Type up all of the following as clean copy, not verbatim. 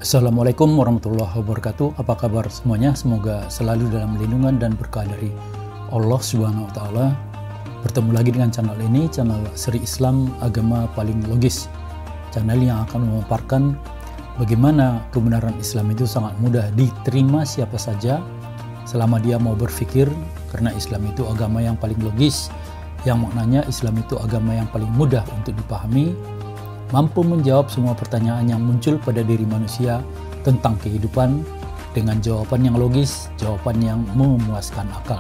Assalamualaikum warahmatullahi wabarakatuh. Apa kabar semuanya? Semoga selalu dalam lindungan dan berkah dari Allah Subhanahu wa Ta'ala. Bertemu lagi dengan channel ini, channel Seri Islam Agama Paling Logis. Channel yang akan memaparkan bagaimana kebenaran Islam itu sangat mudah diterima siapa saja selama dia mau berpikir, karena Islam itu agama yang paling logis, yang maknanya Islam itu agama yang paling mudah untuk dipahami, mampu menjawab semua pertanyaan yang muncul pada diri manusia tentang kehidupan dengan jawaban yang logis, jawaban yang memuaskan akal.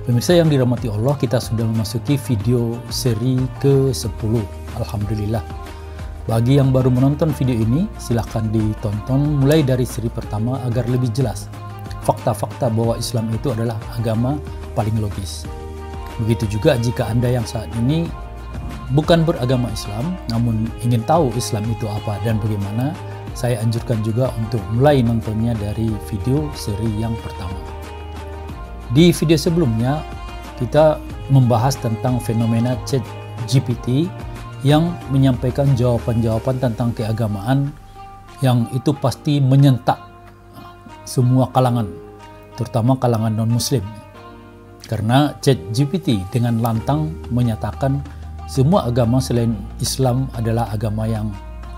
Pemirsa yang dirahmati Allah, kita sudah memasuki video seri ke-10. Alhamdulillah. Bagi yang baru menonton video ini, silahkan ditonton mulai dari seri pertama agar lebih jelas fakta-fakta bahwa Islam itu adalah agama paling logis. Begitu juga jika Anda yang saat ini bukan beragama Islam, namun ingin tahu Islam itu apa dan bagaimana, saya anjurkan juga untuk mulai nontonnya dari video seri yang pertama. Di video sebelumnya, kita membahas tentang fenomena ChatGPT yang menyampaikan jawaban-jawaban tentang keagamaan yang itu pasti menyentak semua kalangan, terutama kalangan non-muslim. Karena ChatGPT dengan lantang menyatakan semua agama selain Islam adalah agama yang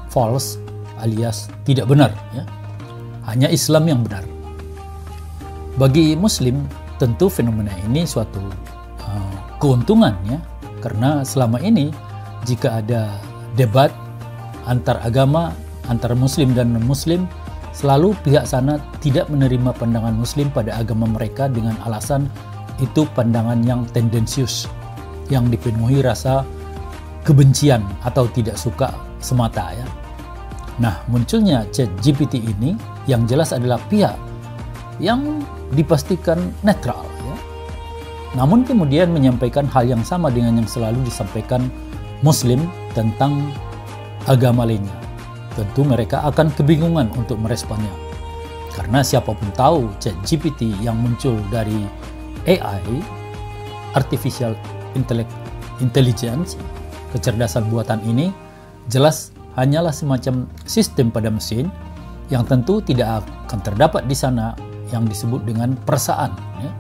false alias tidak benar, ya. Hanya Islam yang benar. Bagi Muslim tentu fenomena ini suatu keuntungan, ya, karena selama ini jika ada debat antar agama, antara Muslim dan non-Muslim, selalu pihak sana tidak menerima pandangan Muslim pada agama mereka dengan alasan itu pandangan yang tendensius, yang dipenuhi rasa kebencian atau tidak suka semata, ya. Nah, munculnya ChatGPT ini yang jelas adalah pihak yang dipastikan netral, ya. Namun kemudian menyampaikan hal yang sama dengan yang selalu disampaikan Muslim tentang agama lainnya. Tentu mereka akan kebingungan untuk meresponnya. Karena siapapun tahu ChatGPT yang muncul dari AI, Artificial Intelligence, kecerdasan buatan ini jelas hanyalah semacam sistem pada mesin yang tentu tidak akan terdapat di sana yang disebut dengan perasaan, ya.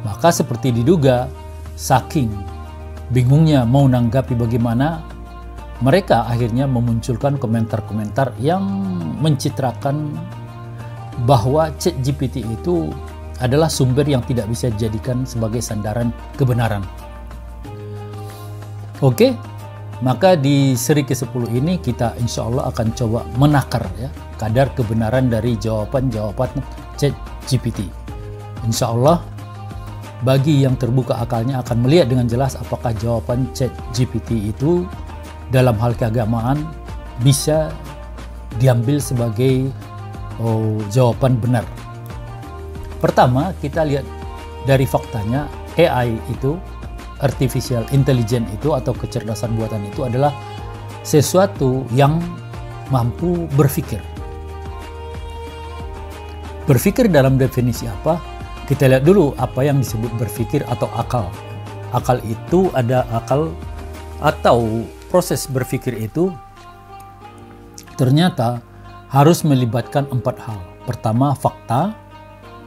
Maka seperti diduga, saking bingungnya mau nanggapi bagaimana, mereka akhirnya memunculkan komentar-komentar yang mencitrakan bahwa ChatGPT itu adalah sumber yang tidak bisa dijadikan sebagai sandaran kebenaran. Oke, maka di seri ke-10 ini kita insya Allah akan coba menakar, ya, kadar kebenaran dari jawaban-jawaban ChatGPT. Insya Allah bagi yang terbuka akalnya akan melihat dengan jelas apakah jawaban ChatGPT itu dalam hal keagamaan bisa diambil sebagai jawaban benar. Pertama, kita lihat dari faktanya, AI itu, Artificial Intelligence itu atau kecerdasan buatan itu adalah sesuatu yang mampu berpikir. Berpikir dalam definisi apa? Kita lihat dulu apa yang disebut berpikir atau akal. Akal itu ada akal atau proses berpikir itu ternyata harus melibatkan 4 hal. Pertama, fakta.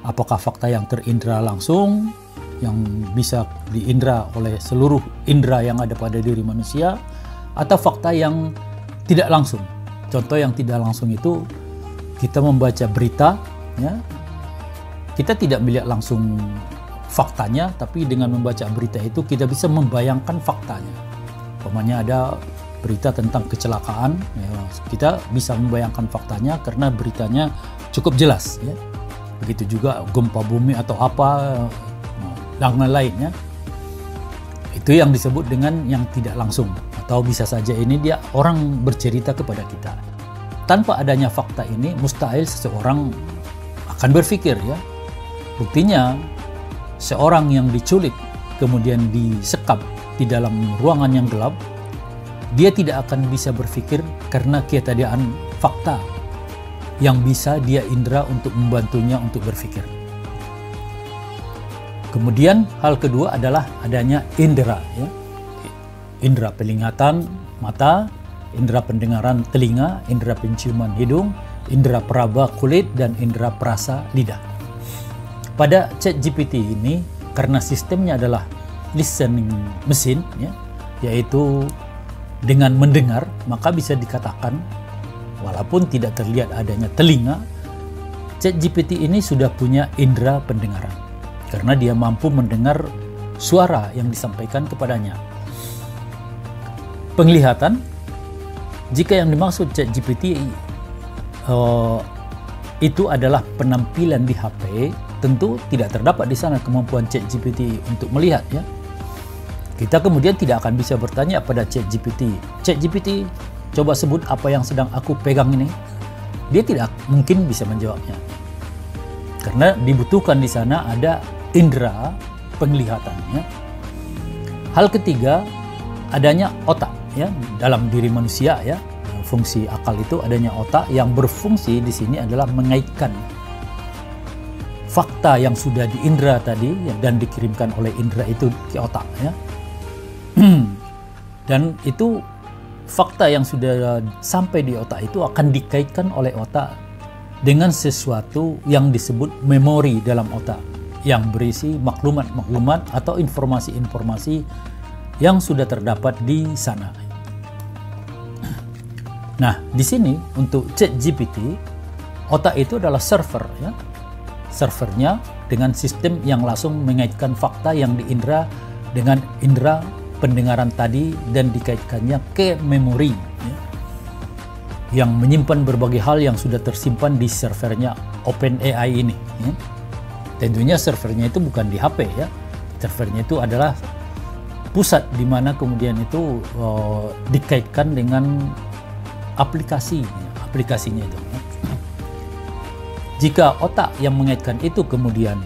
Apakah fakta yang terindra langsung, yang bisa diindra oleh seluruh indera yang ada pada diri manusia, atau fakta yang tidak langsung. Contoh yang tidak langsung itu kita membaca berita, ya, kita tidak melihat langsung faktanya, tapi dengan membaca berita itu kita bisa membayangkan faktanya. Umpamanya ada berita tentang kecelakaan, ya, kita bisa membayangkan faktanya karena beritanya cukup jelas, ya. Begitu juga gempa bumi atau apa dan lainnya. Itu yang disebut dengan yang tidak langsung, atau bisa saja ini dia orang bercerita kepada kita. Tanpa adanya fakta ini mustahil seseorang akan berpikir, ya. Buktinya seorang yang diculik kemudian disekap di dalam ruangan yang gelap, dia tidak akan bisa berpikir karena ketiadaan fakta yang bisa dia indra untuk membantunya untuk berpikir. Kemudian hal kedua adalah adanya indera, ya. Indera penglihatan, mata, indera pendengaran telinga, indera penciuman hidung, indera peraba kulit, dan indera perasa lidah. Pada ChatGPT ini, karena sistemnya adalah listening machine, ya, yaitu dengan mendengar, maka bisa dikatakan walaupun tidak terlihat adanya telinga, ChatGPT ini sudah punya indera pendengaran karena dia mampu mendengar suara yang disampaikan kepadanya. Penglihatan, jika yang dimaksud ChatGPT itu adalah penampilan di HP, tentu tidak terdapat di sana kemampuan ChatGPT untuk melihat, ya. Kita kemudian tidak akan bisa bertanya pada ChatGPT, ChatGPT, coba sebut apa yang sedang aku pegang ini. Dia tidak mungkin bisa menjawabnya, karena dibutuhkan di sana ada indera penglihatannya. Hal ketiga, adanya otak, ya, dalam diri manusia, ya. Fungsi akal itu adanya otak yang berfungsi di sini adalah mengaitkan fakta yang sudah diindra tadi dan dikirimkan oleh indera itu ke otak, ya. Dan itu fakta yang sudah sampai di otak itu akan dikaitkan oleh otak dengan sesuatu yang disebut memori dalam otak yang berisi maklumat-maklumat atau informasi-informasi yang sudah terdapat di sana. Nah, di sini untuk ChatGPT, otak itu adalah server, ya. Servernya dengan sistem yang langsung mengaitkan fakta yang diindra dengan indera pendengaran tadi dan dikaitkannya ke memori, ya, yang menyimpan berbagai hal yang sudah tersimpan di servernya OpenAI ini, ya. Tentunya servernya itu bukan di HP, ya. Servernya itu adalah pusat di mana kemudian itu dikaitkan dengan aplikasinya itu. Jika otak yang mengaitkan itu kemudian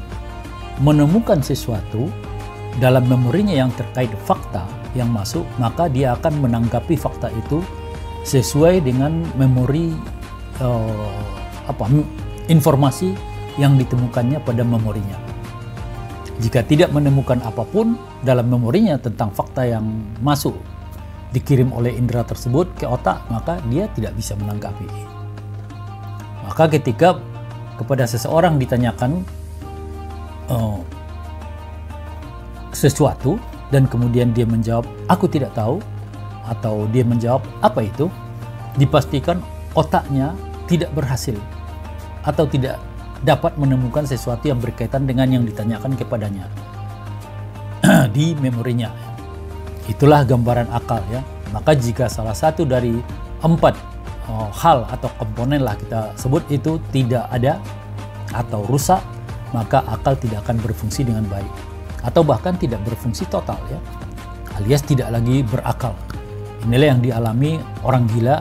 menemukan sesuatu dalam memorinya yang terkait fakta yang masuk, maka dia akan menanggapi fakta itu sesuai dengan memori informasi yang ditemukannya pada memorinya. Jika tidak menemukan apapun dalam memorinya tentang fakta yang masuk dikirim oleh indera tersebut ke otak, maka dia tidak bisa menanggapi. Maka ketika kepada seseorang ditanyakan sesuatu dan kemudian dia menjawab aku tidak tahu, atau dia menjawab apa itu, dipastikan otaknya tidak berhasil atau tidak dapat menemukan sesuatu yang berkaitan dengan yang ditanyakan kepadanya di memorinya. Itulah gambaran akal, ya. Maka jika salah satu dari 4 hal atau komponen lah kita sebut itu tidak ada atau rusak, maka akal tidak akan berfungsi dengan baik atau bahkan tidak berfungsi total, ya, alias tidak lagi berakal. Inilah yang dialami orang gila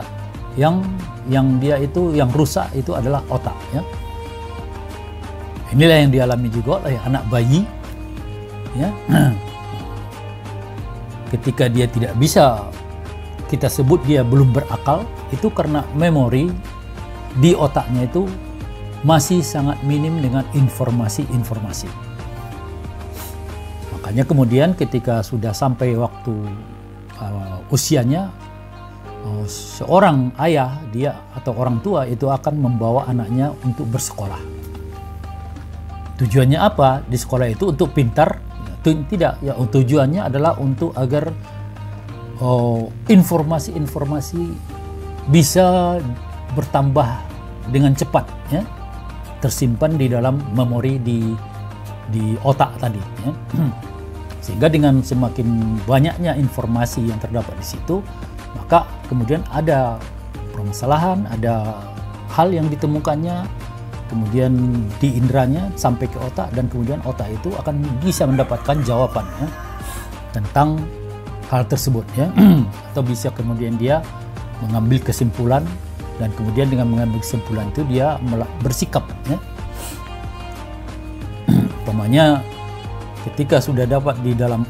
yang dia itu yang rusak itu adalah otak, ya. Inilah yang dialami juga oleh anak bayi, ya. Ketika dia tidak bisa kita sebut dia belum berakal, itu karena memori di otaknya itu masih sangat minim dengan informasi-informasi. Makanya kemudian ketika sudah sampai waktu usianya, seorang ayah dia atau orang tua itu akan membawa anaknya untuk bersekolah. Tujuannya apa? Di sekolah itu untuk pintar? Tidak, ya, tujuannya adalah untuk agar informasi-informasi bisa bertambah dengan cepat, ya, tersimpan di dalam memori di otak tadi, ya. Sehingga dengan semakin banyaknya informasi yang terdapat di situ, maka kemudian ada permasalahan, ada hal yang ditemukannya, kemudian di inderanya sampai ke otak, dan kemudian otak itu akan bisa mendapatkan jawabannya tentang hal tersebut, ya. Atau bisa kemudian dia mengambil kesimpulan, dan kemudian dengan mengambil kesimpulan itu dia bersikap, ya. Umpamanya ketika sudah dapat di dalam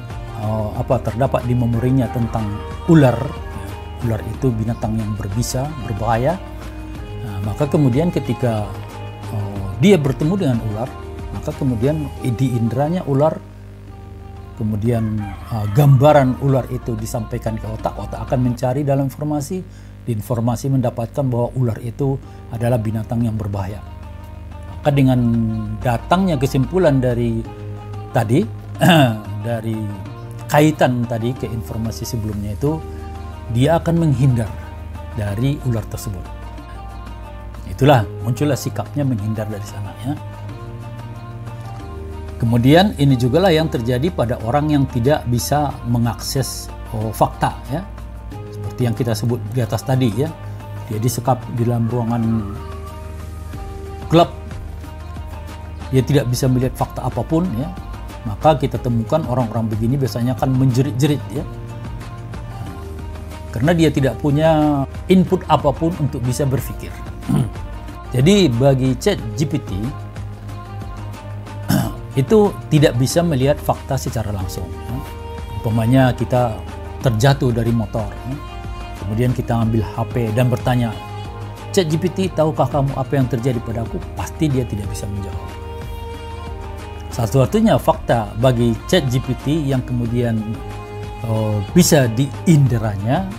terdapat di memorinya tentang ular, ular itu binatang yang berbisa, berbahaya, maka kemudian ketika dia bertemu dengan ular, maka kemudian di inderanya ular, kemudian gambaran ular itu disampaikan ke otak, otak akan mencari dalam informasi, informasi mendapatkan bahwa ular itu adalah binatang yang berbahaya. Maka dengan datangnya kesimpulan dari tadi, dari kaitan tadi ke informasi sebelumnya itu, dia akan menghindar dari ular tersebut. Itulah muncullah sikapnya menghindar dari sana ya. Kemudian ini juga lah yang terjadi pada orang yang tidak bisa mengakses fakta ya. Seperti yang kita sebut di atas tadi ya. Dia disekap di dalam ruangan gelap. Dia tidak bisa melihat fakta apapun ya. Maka kita temukan orang-orang begini biasanya akan menjerit-jerit ya. Karena dia tidak punya input apapun untuk bisa berpikir. Jadi bagi ChatGPT itu tidak bisa melihat fakta secara langsung ya. Umpamanya kita terjatuh dari motor ya. Kemudian kita ambil HP dan bertanya, ChatGPT, tahukah kamu apa yang terjadi padaku? Pasti dia tidak bisa menjawab. Satu-satunya fakta bagi ChatGPT yang kemudian bisa diinderanya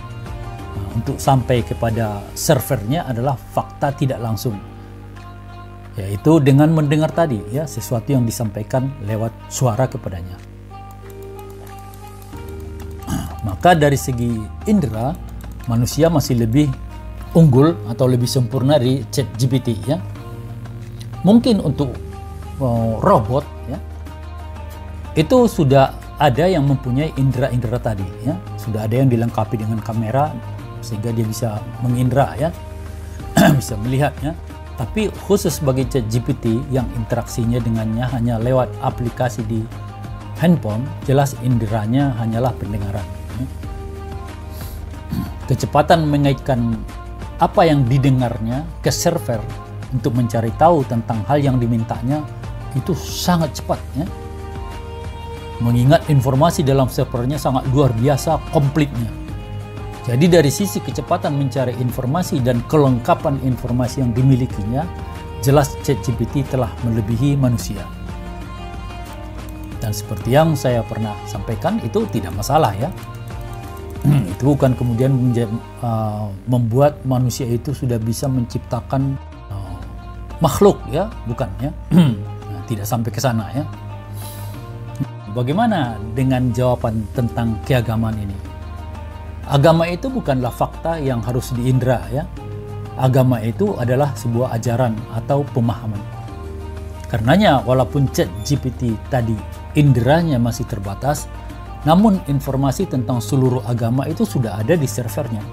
untuk sampai kepada servernya adalah fakta tidak langsung, yaitu dengan mendengar tadi ya, sesuatu yang disampaikan lewat suara kepadanya. Maka dari segi indera, manusia masih lebih unggul atau lebih sempurna dari ChatGPT ya. Mungkin untuk robot ya, itu sudah ada yang mempunyai indera-indera tadi ya. Sudah ada yang dilengkapi dengan kamera sehingga dia bisa mengindra ya, bisa melihat ya. Tapi khusus bagi ChatGPT yang interaksinya dengannya hanya lewat aplikasi di handphone, jelas inderanya hanyalah pendengaran ya. Kecepatan mengaitkan apa yang didengarnya ke server untuk mencari tahu tentang hal yang dimintanya itu sangat cepat ya. Mengingat informasi dalam servernya sangat luar biasa komplitnya. Jadi dari sisi kecepatan mencari informasi dan kelengkapan informasi yang dimilikinya, jelas ChatGPT telah melebihi manusia. Dan seperti yang saya pernah sampaikan, itu tidak masalah ya. Itu bukan kemudian membuat manusia itu sudah bisa menciptakan makhluk ya, bukan ya. Nah, tidak sampai ke sana ya. Bagaimana dengan jawaban tentang keagamaan ini? Agama itu bukanlah fakta yang harus diindra ya. Agama itu adalah sebuah ajaran atau pemahaman. Karenanya walaupun ChatGPT tadi inderanya masih terbatas, namun informasi tentang seluruh agama itu sudah ada di servernya.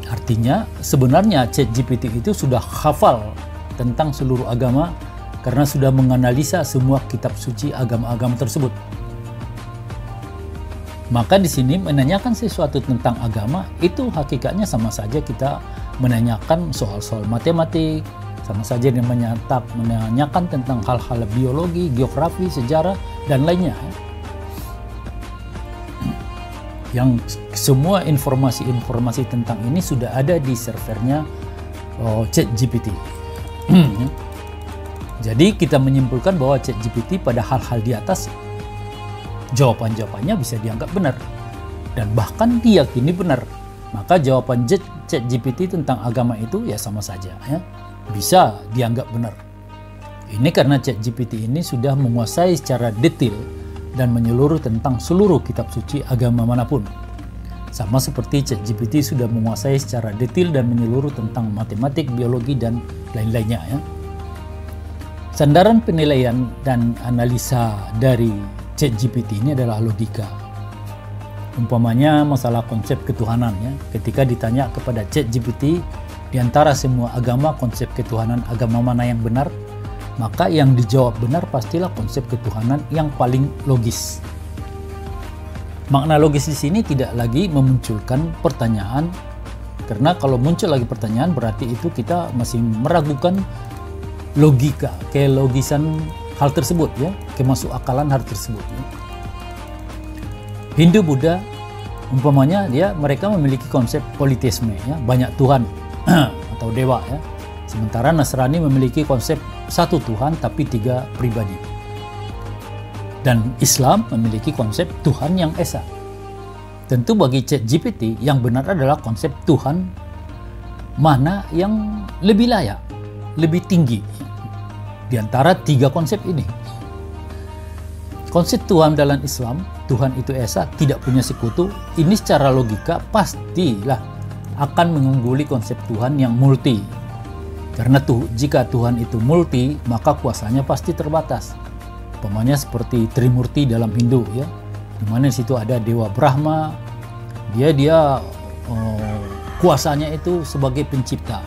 Artinya sebenarnya ChatGPT itu sudah hafal tentang seluruh agama karena sudah menganalisa semua kitab suci agama-agama tersebut. Maka di sini menanyakan sesuatu tentang agama itu hakikatnya sama saja kita menanyakan soal-soal matematik, sama saja dengan menanyakan tentang hal-hal biologi, geografi, sejarah, dan lainnya. Yang semua informasi-informasi tentang ini sudah ada di servernya ChatGPT. Jadi kita menyimpulkan bahwa ChatGPT pada hal-hal di atas jawaban-jawabannya bisa dianggap benar dan bahkan diyakini benar. Maka jawaban ChatGPT tentang agama itu ya sama saja ya, bisa dianggap benar. Ini karena ChatGPT ini sudah menguasai secara detail dan menyeluruh tentang seluruh kitab suci agama manapun. Sama seperti ChatGPT sudah menguasai secara detail dan menyeluruh tentang matematik, biologi, dan lain-lainnya ya. Sandaran penilaian dan analisa dari ChatGPT ini adalah logika. Umpamanya masalah konsep ketuhanan ya. Ketika ditanya kepada ChatGPT di antara semua agama, konsep ketuhanan agama mana yang benar? Maka yang dijawab benar pastilah konsep ketuhanan yang paling logis. Makna logis di sini tidak lagi memunculkan pertanyaan, karena kalau muncul lagi pertanyaan berarti itu kita masih meragukan logika, kelogisan hal tersebut ya, kemasukakalan hal tersebut. Ya. Hindu, Buddha, umpamanya mereka memiliki konsep politeisme ya, banyak Tuhan atau dewa ya. Sementara Nasrani memiliki konsep satu Tuhan tapi 3 pribadi. Dan Islam memiliki konsep Tuhan yang Esa. Tentu bagi ChatGPT yang benar adalah konsep Tuhan mana yang lebih layak, lebih tinggi di antara tiga konsep ini. Konsep Tuhan dalam Islam, Tuhan itu Esa, tidak punya sekutu, ini secara logika pastilah akan mengungguli konsep Tuhan yang multi. Karena jika Tuhan itu multi, maka kuasanya pasti terbatas. Umpamanya seperti Trimurti dalam Hindu, ya, di mana di situ ada Dewa Brahma, dia kuasanya itu sebagai pencipta.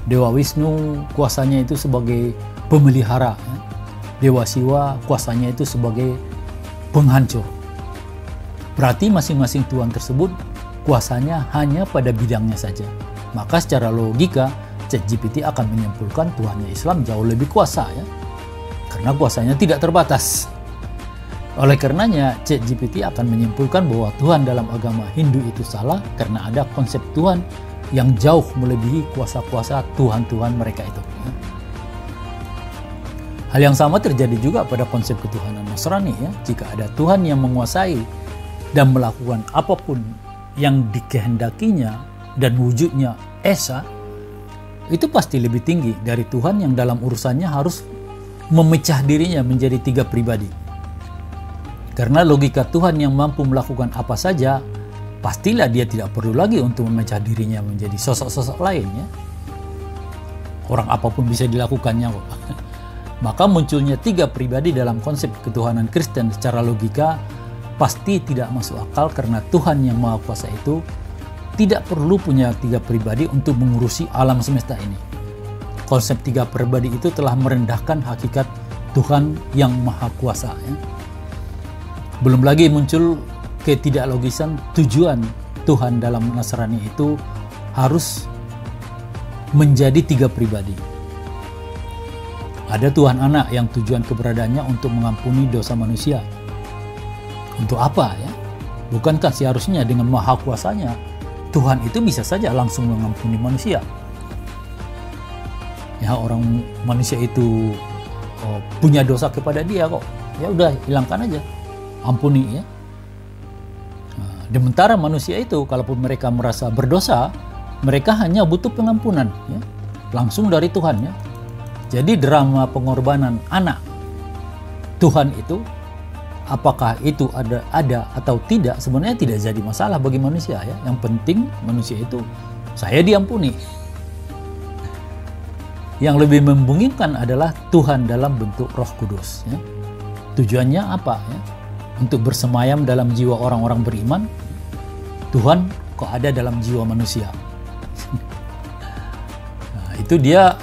Dewa Wisnu kuasanya itu sebagai pemelihara, ya. Dewa Siwa kuasanya itu sebagai penghancur. Berarti masing-masing Tuhan tersebut kuasanya hanya pada bidangnya saja. Maka secara logika ChatGPT akan menyimpulkan Tuhannya Islam jauh lebih kuasa, ya, karena kuasanya tidak terbatas. Oleh karenanya ChatGPT akan menyimpulkan bahwa Tuhan dalam agama Hindu itu salah karena ada konsep Tuhan yang jauh melebihi kuasa-kuasa Tuhan-Tuhan mereka itu. Hal yang sama terjadi juga pada konsep ketuhanan Nasrani, ya. Jika ada Tuhan yang menguasai dan melakukan apapun yang dikehendakinya dan wujudnya Esa, itu pasti lebih tinggi dari Tuhan yang dalam urusannya harus memecah dirinya menjadi tiga pribadi. Karena logika Tuhan yang mampu melakukan apa saja, pastilah dia tidak perlu lagi untuk memecah dirinya menjadi sosok-sosok lain, ya. Orang apapun bisa dilakukannya kok. Maka munculnya tiga pribadi dalam konsep ketuhanan Kristen secara logika pasti tidak masuk akal, karena Tuhan yang Maha Kuasa itu tidak perlu punya tiga pribadi untuk mengurusi alam semesta ini. Konsep tiga pribadi itu telah merendahkan hakikat Tuhan yang Maha Kuasa, ya. Belum lagi muncul ketidaklogisan tujuan Tuhan dalam Nasrani itu harus menjadi tiga pribadi. Ada Tuhan Anak yang tujuan keberadaannya untuk mengampuni dosa manusia. Untuk apa, ya? Bukankah seharusnya dengan maha kuasanya Tuhan itu bisa saja langsung mengampuni manusia? Ya, orang manusia itu punya dosa kepada dia kok. Ya udah, hilangkan aja. Ampuni, ya. Nah, sementara manusia itu kalaupun mereka merasa berdosa, mereka hanya butuh pengampunan, ya, langsung dari Tuhan, ya. Jadi drama pengorbanan anak Tuhan itu, apakah itu ada atau tidak, sebenarnya tidak jadi masalah bagi manusia, ya. Yang penting manusia itu saya diampuni. Yang lebih membingungkan adalah Tuhan dalam bentuk Roh Kudus, ya. Tujuannya apa, ya? Untuk bersemayam dalam jiwa orang-orang beriman. Tuhan kok ada dalam jiwa manusia. Nah, itu dia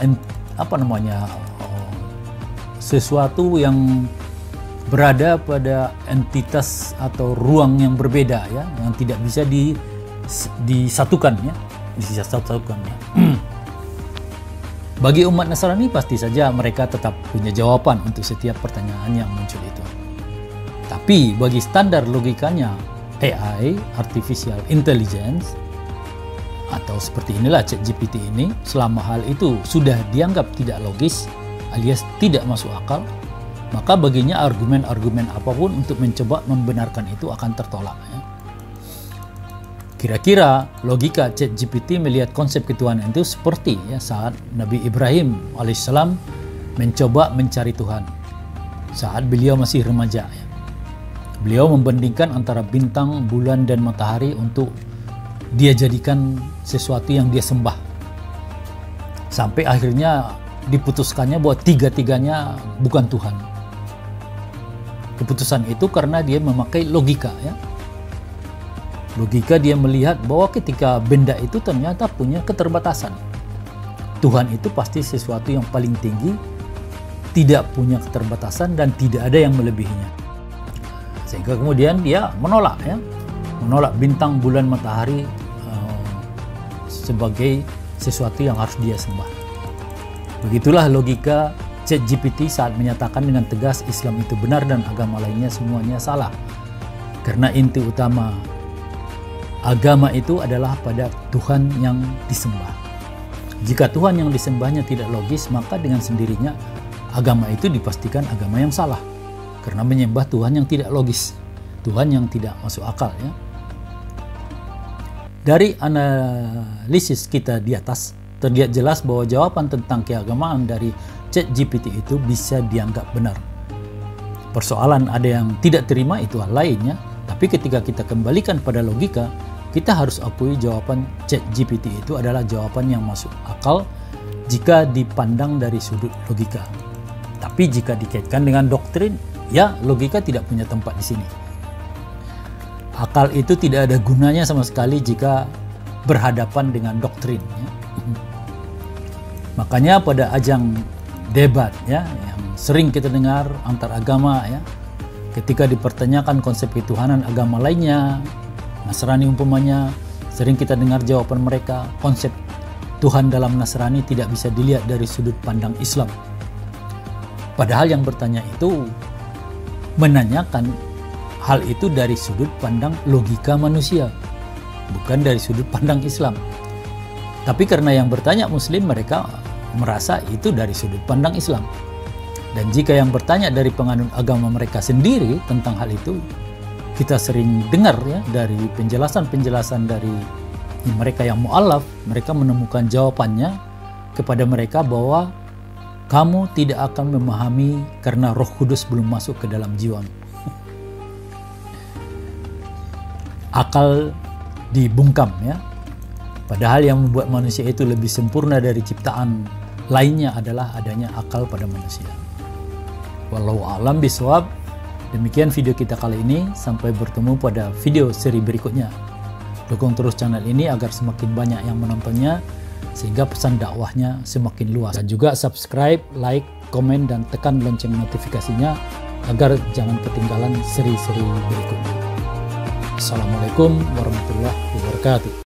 sesuatu yang berada pada entitas atau ruang yang berbeda, ya, yang tidak bisa disatukan, ya, disatukan, ya. Bagi umat Nasrani pasti saja mereka tetap punya jawaban untuk setiap pertanyaan yang muncul itu. Tapi bagi standar logikanya AI, Artificial Intelligence, atau seperti inilah ChatGPT ini, selama hal itu sudah dianggap tidak logis alias tidak masuk akal, maka baginya argumen-argumen apapun untuk mencoba membenarkan itu akan tertolak, ya. Kira-kira logika ChatGPT melihat konsep ketuhanan itu seperti, ya, saat Nabi Ibrahim alaihissalam mencoba mencari Tuhan saat beliau masih remaja, ya. Beliau membandingkan antara bintang, bulan, dan matahari untuk dia jadikan sesuatu yang dia sembah. Sampai akhirnya diputuskannya bahwa tiga-tiganya bukan Tuhan. Keputusan itu karena dia memakai logika, ya. Logika dia melihat bahwa ketika benda itu ternyata punya keterbatasan. Tuhan itu pasti sesuatu yang paling tinggi, tidak punya keterbatasan dan tidak ada yang melebihinya. Sehingga kemudian dia menolak, ya, menolak bintang, bulan, matahari sebagai sesuatu yang harus dia sembah. Begitulah logika ChatGPT saat menyatakan dengan tegas Islam itu benar dan agama lainnya semuanya salah. Karena inti utama agama itu adalah pada Tuhan yang disembah. Jika Tuhan yang disembahnya tidak logis, maka dengan sendirinya agama itu dipastikan agama yang salah. Karena menyembah Tuhan yang tidak logis, Tuhan yang tidak masuk akal, ya. Dari analisis kita di atas, terlihat jelas bahwa jawaban tentang keagamaan dari ChatGPT itu bisa dianggap benar. Persoalan ada yang tidak terima itu hal lainnya, tapi ketika kita kembalikan pada logika, kita harus akui jawaban ChatGPT itu adalah jawaban yang masuk akal jika dipandang dari sudut logika. Tapi jika dikaitkan dengan doktrin, ya logika tidak punya tempat di sini. Akal itu tidak ada gunanya sama sekali jika berhadapan dengan doktrin. Ya. Makanya pada ajang debat ya, yang sering kita dengar antar agama ya, ketika dipertanyakan konsep ketuhanan agama lainnya, Nasrani umpamanya, sering kita dengar jawaban mereka, konsep Tuhan dalam Nasrani tidak bisa dilihat dari sudut pandang Islam. Padahal yang bertanya itu menanyakan hal itu dari sudut pandang logika manusia, bukan dari sudut pandang Islam. Tapi karena yang bertanya Muslim, mereka merasa itu dari sudut pandang Islam. Dan jika yang bertanya dari penganut agama mereka sendiri tentang hal itu, kita sering dengar ya dari penjelasan-penjelasan dari mereka yang mu'alaf, mereka menemukan jawabannya kepada mereka bahwa kamu tidak akan memahami karena Roh Kudus belum masuk ke dalam jiwamu. Akal dibungkam ya. Padahal yang membuat manusia itu lebih sempurna dari ciptaan lainnya adalah adanya akal pada manusia. Wallahu a'lam bishawab. Demikian video kita kali ini, sampai bertemu pada video seri berikutnya. Dukung terus channel ini agar semakin banyak yang menontonnya, sehingga pesan dakwahnya semakin luas. Dan juga subscribe, like, komen, dan tekan lonceng notifikasinya agar jangan ketinggalan seri-seri berikutnya. Assalamualaikum warahmatullahi wabarakatuh.